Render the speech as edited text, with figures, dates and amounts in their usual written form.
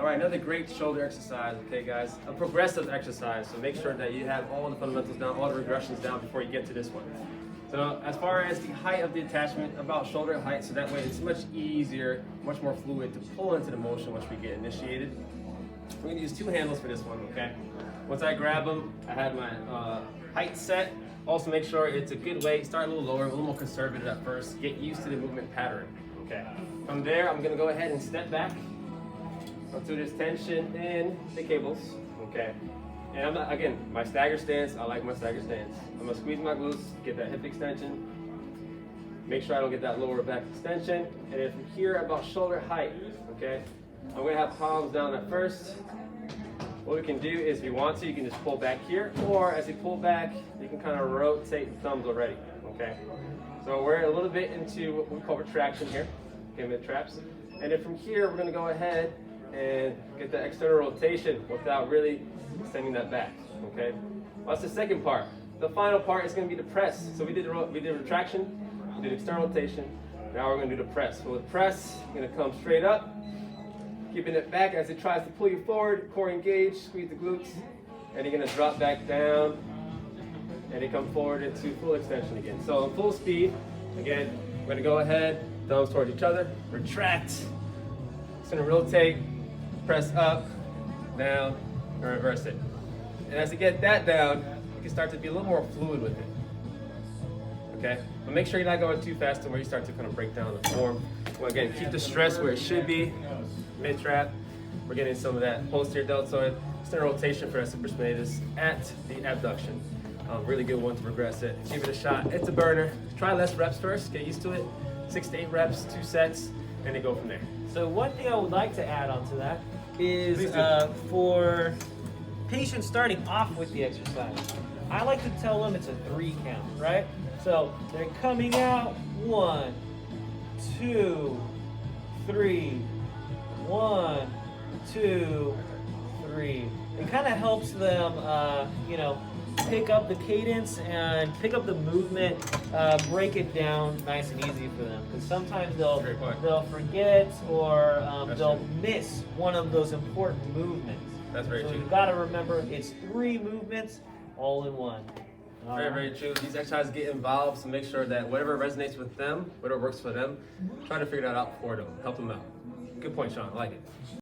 right, another great shoulder exercise, okay guys? A progressive exercise, so make sure that you have all the fundamentals down, all the regressions down before you get to this one. So as far as the height of the attachment, about shoulder height, so that way it's much easier, much more fluid to pull into the motion once we get initiated. We're gonna use two handles for this one, okay? Once I grab them, I have my height set. Also make sure it's a good weight, start a little lower, a little more conservative at first, get used to the movement pattern, okay? From there, I'm gonna go ahead and step back onto this tension in the cables, okay? And I'm not, again, my stagger stance, I like my stagger stance. I'm gonna squeeze my glutes, get that hip extension, make sure I don't get that lower back extension, and then from here, about shoulder height, okay? I'm gonna have palms down at first. What we can do is, if you want to, you can just pull back here, or as you pull back, you can kind of rotate the thumbs already, okay? So we're a little bit into what we call retraction here, okay, mid traps. And then from here, we're gonna go ahead and get that external rotation without really extending that back, okay? That's the second part. The final part is gonna be the press. So we did retraction, we did external rotation, now we're gonna do the press. So with press, you're gonna come straight up, keeping it back as it tries to pull you forward, core engaged, squeeze the glutes, and you're gonna drop back down, and you come forward into full extension again. So in full speed, again, we're gonna go ahead, thumbs towards each other, retract, it's gonna rotate, press up, down, and reverse it. And as you get that down, you can start to be a little more fluid with it, okay? But make sure you're not going too fast to where you start to kind of break down the form. Well, again, keep the stress where it should be. Mid-trap, we're getting some of that posterior deltoid, external rotation for that supraspinatus at the abduction. Really good one to progress it. Give it a shot. It's a burner. Try less reps first, get used to it. 6 to 8 reps, 2 sets, and then go from there. So one thing I would like to add onto that is for patients starting off with the exercise, I like to tell them it's a 3 count, right? So they're coming out, 1, 2, 3, 1, 2, 3. It kind of helps them, pick up the cadence and pick up the movement, break it down nice and easy for them. Because sometimes they'll forget or they'll miss one of those important movements. That's very true. So you've got to remember it's 3 movements all in one. Very, very true. These exercises get involved, so make sure that whatever resonates with them, whatever works for them, try to figure that out for them, help them out. Good point, Sean. I like it.